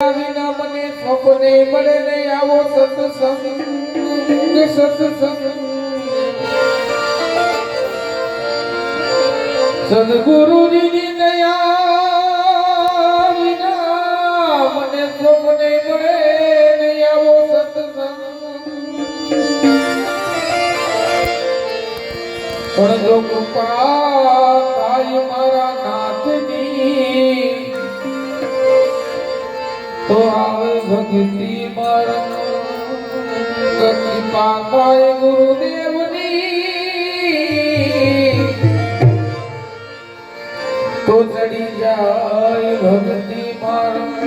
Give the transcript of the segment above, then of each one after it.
વિના મને સપને મળે ને આવો સત્સંગ સદગુરુજીની દયા વિના મને સપને મળે ને આવો સત્સંગ પણ જો કૃપા થાય મારા નાથની તો આવે ભક્તિ માર્ગ કૃપા થાય ગુરુદેવની તો ચડી જાય ભક્તિ માર્ગ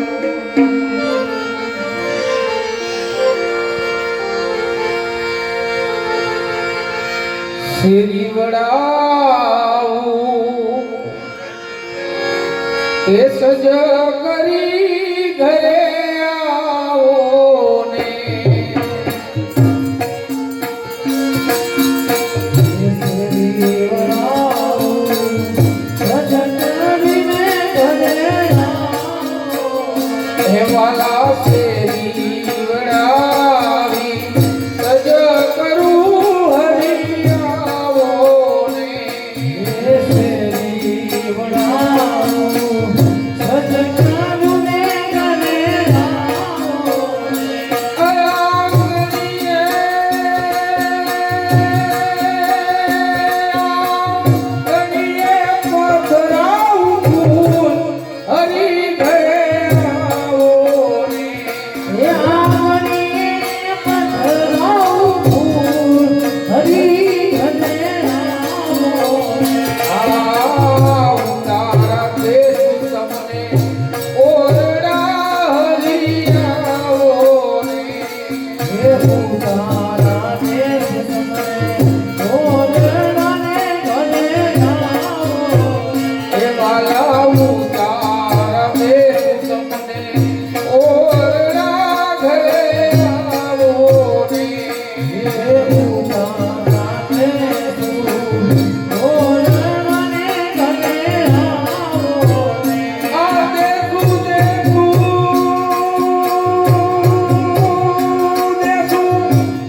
શેરી વડાવું એ સજ કરી ઘરે આવો ને શેરી વડાવું સજ કરીને ઘરે આવો હે વાલા શેરી વડાવી સજ કરું હરી આવો ને શેરી વડાવું સજ કરું ને ઘરે આવો ગણીએ પધરાવું ફૂલ હરી ઘરે આવો ને ગણીએ પધરાવું ફૂલ હરી ઘરે આવો તારા દેશ તમને ઓરડા હરી આવો ને તારા દેશ તમને ઓરડા ને ઘરે આવો એ વાલા તારા દેશ તમને ઓરડા ઘરે આવો ને તારા દેશ ઓરડા ને ઘરે આવો ને આ દેખું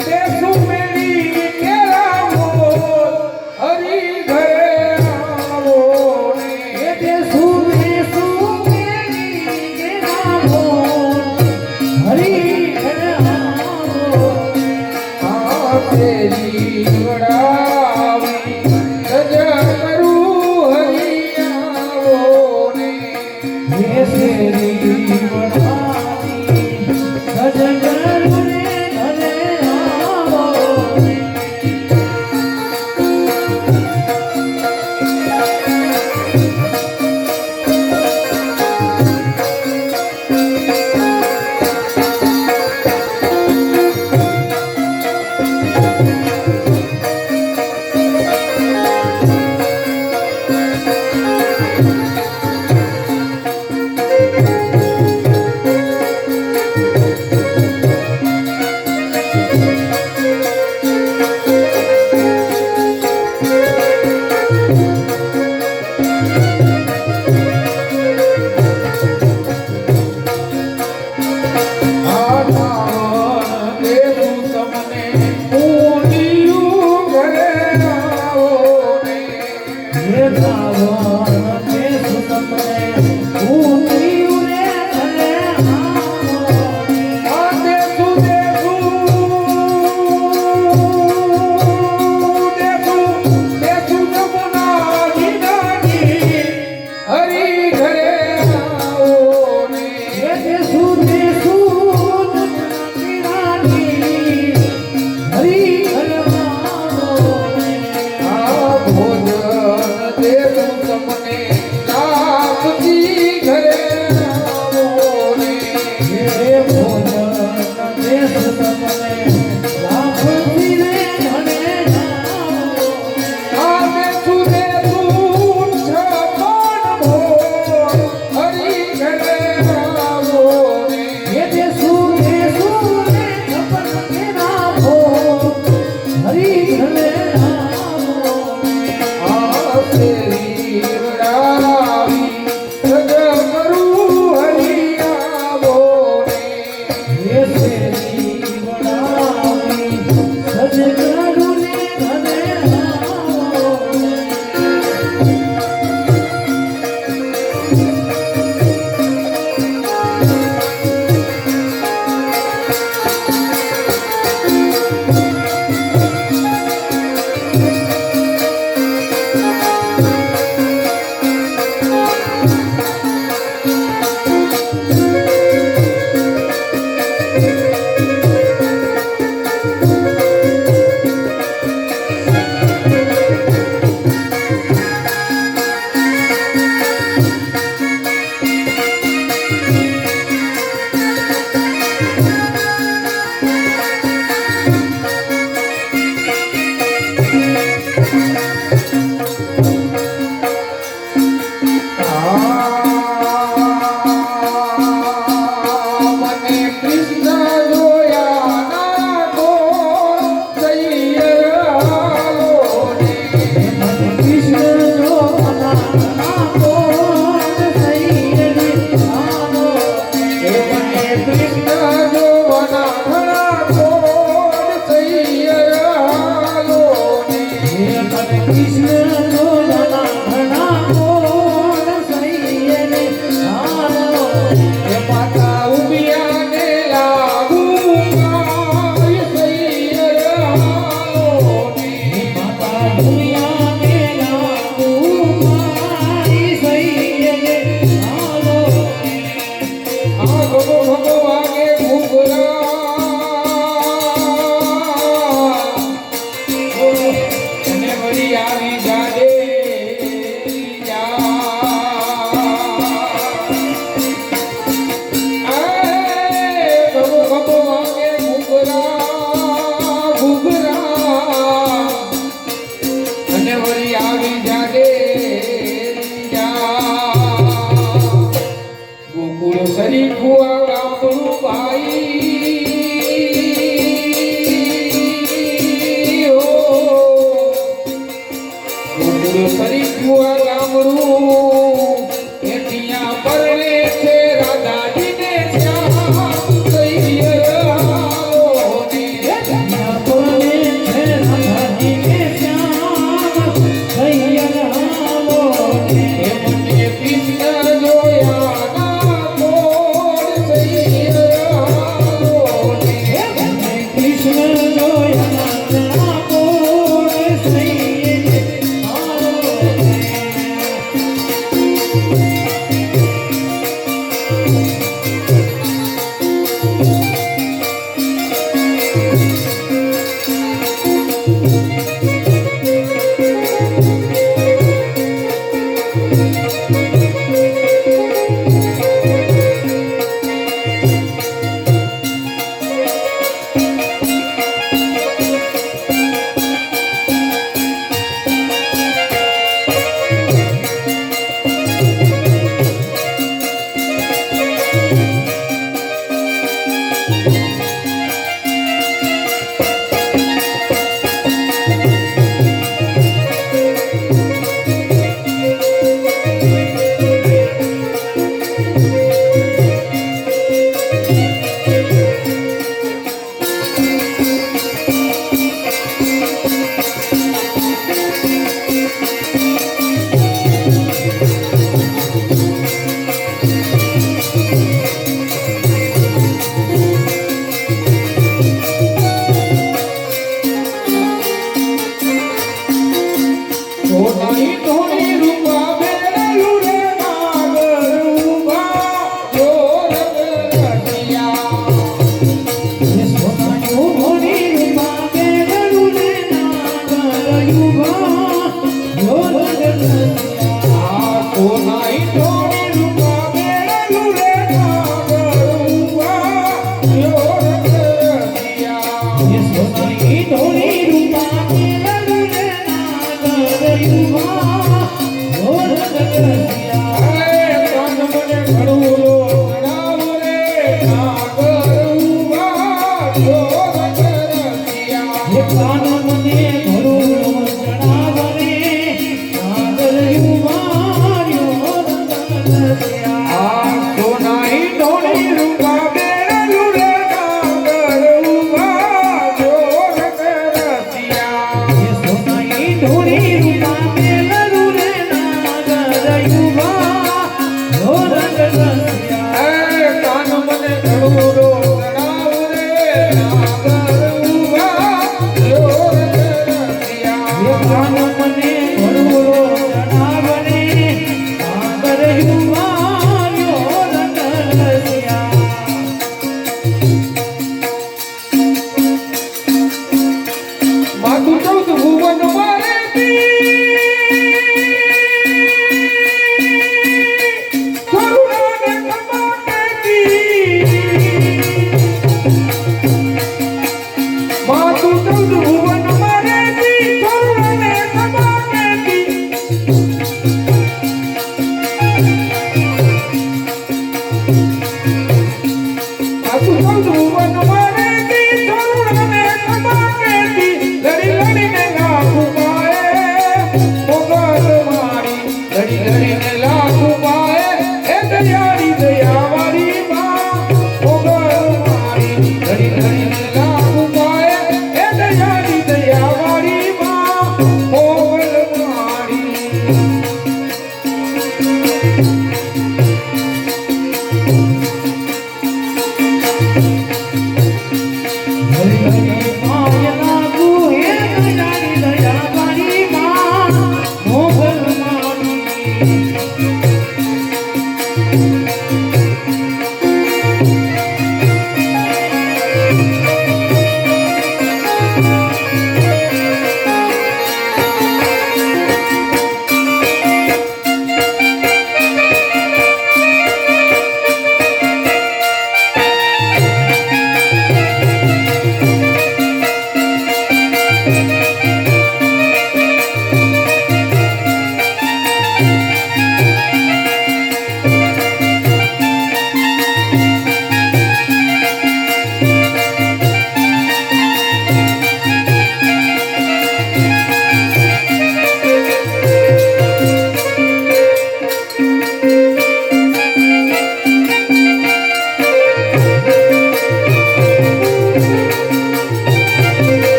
દેખું મેરી કેરાવો હરી ઘરે આવો ને દેખું મેરી કેરાવો હરી ઘરે આવો આ તેરી વડાવી સજ કરું હરી આવો ને શેરી વડાવી સજ કરું ને ઘરે આવો ને તેરી વડાવી સજ કરું હરી આવો ફુવા ગામડું ભાઈ ઓ ફરી ફુવા ગામડું એઠિયા પરણે છે રાધાજીને શ્યામ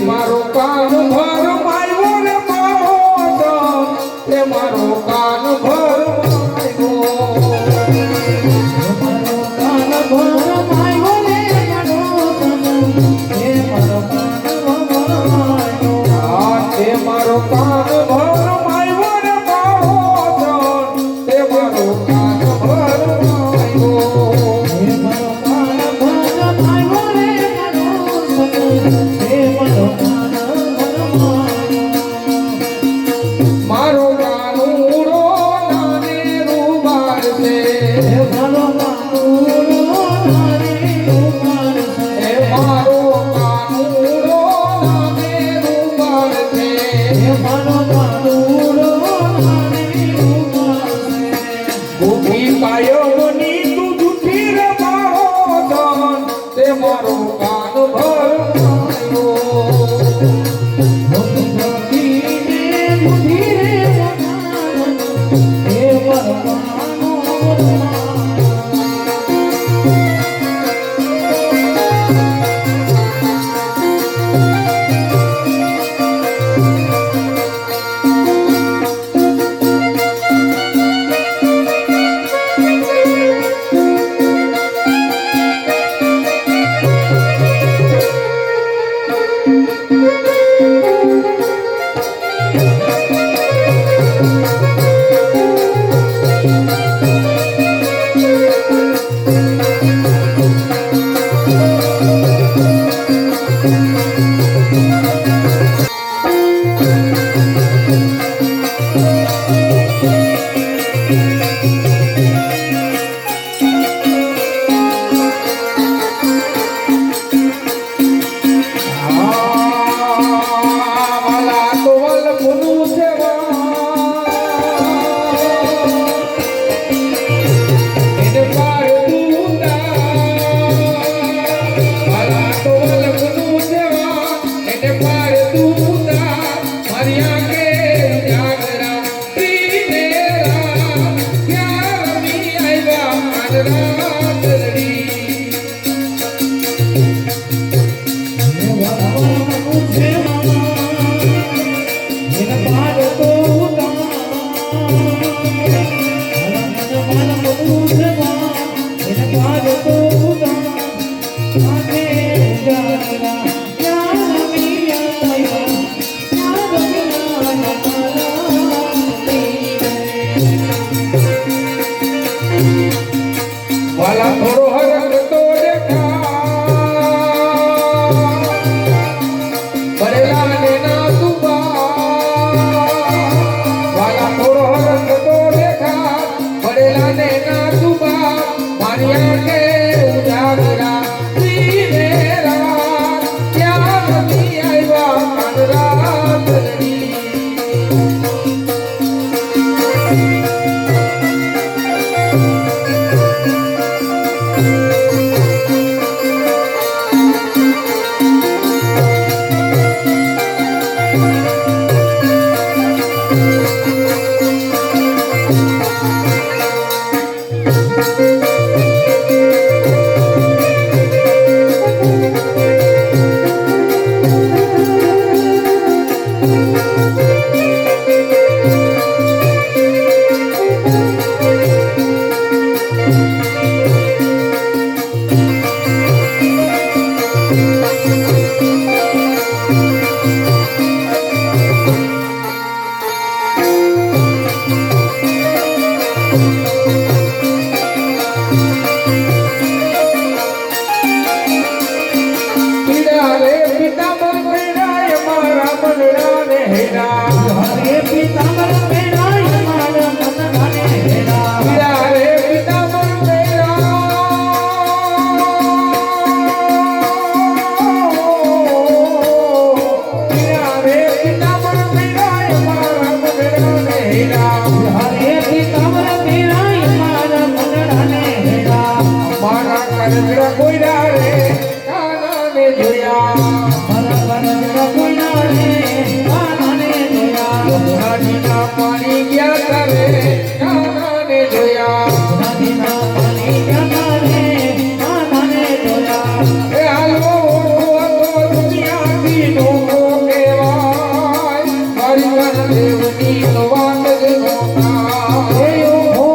મારો કાન ભર માયવો રે મારો તે મારો કાન ભર માયવો મારો કાન ભર માયવો રે મારો તે મારો કાન ભર માયવો તે મારો કાન ભર માયવો રે મારો તે મારો કાન ભર માયવો મારો કાન ભર માયવો રે મારો તે મારો કાન ભર મારો કાનુડો નાને રૂબાર છે મારો કાનુડો નાને રૂબાર છે મારો કાનુડો નાને રૂબાર છે મારો કાનુડો નાને રૂબાર છે ભૂખી કાયમની તું જૂઠી રે મારો તે મારો કાન ભર માયવો વાલા થોડો હરખ તો ભરેલા ને ના તુબા વાલા થોડો હરખ તો દેખા ભરેલા ને ના તુબા મારી આંખે ઉજાગરા સીને રાત ક્યાં નથી આવ્યા કાનરા તલડી Hey, તારે કાનાને જોયા રાધીના પાને કાનાને જોયા એ હાલો દુનિયાથી લોકો કહેવાય મારી દેવની વાત જ નોતા એ ઓ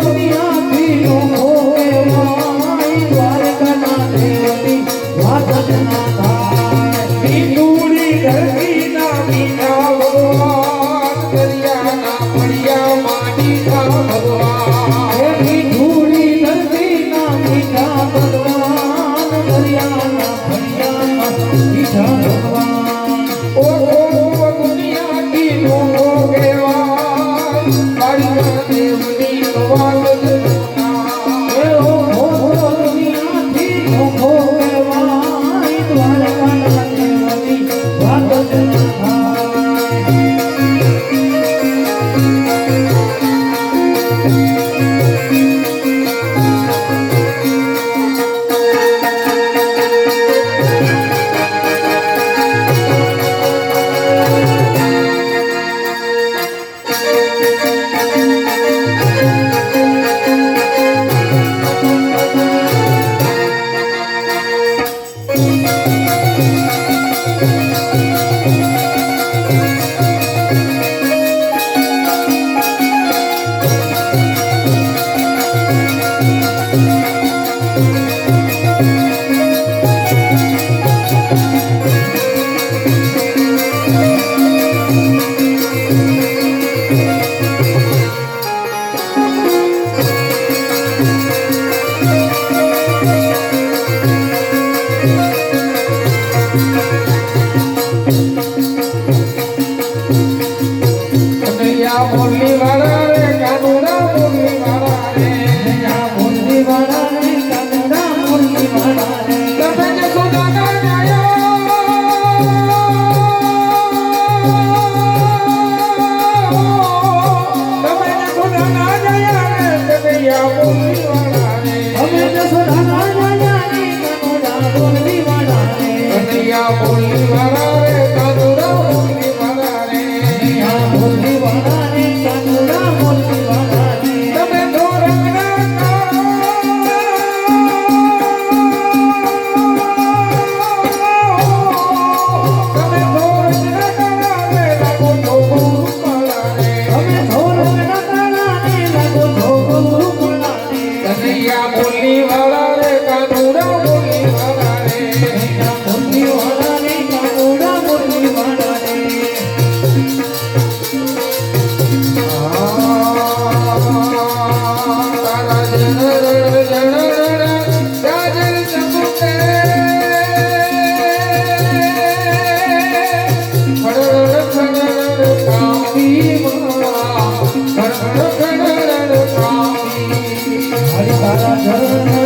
દુનિયાથી લોકો કહેવાય દ્વારકાના દેવની વાત જ ના થાય મીઠુડી ધરતીના મીઠા ભગવાન દરિયાના પડ્યા માટીના ભગવાન હે મીઠુડી ધરતીના મીઠા ભગવાન દરિયાના ફળિયામાં મીઠા ભગવાન ઓ દુનિયાથી લોકો કહેવાય મારી દેવની વાત જ નોતા હે ઓ દુનિયાથી લોકો કહેવાય દ્વારકાના દેવની વાત જ ના થાય કનૈયા મુરલી વાળા રે કાનુડા મુરલી વાળા રે મુરલી વાળા રે કાનુડા મુરલી વાળા રે તમે જસોદાના અમે જસોદાના જાયા રે કાનુડા મુરલી વાળા રે કનૈયા મુરલી વાળા રે કાનુડા મુરલી વાળા રે મુરલી વાળા રે કાનુડા મુરલી વાળા રે તમે અમે ધોરણના તાળાને લાગો ધોગું પડાને કનૈયા મુરલી વાળા રે કાનુડા મુરલી વાળા રે મુરલી વાળા રે કાનુડા મુરલી વાળા રે તારા જન ચમકે હરિ તારા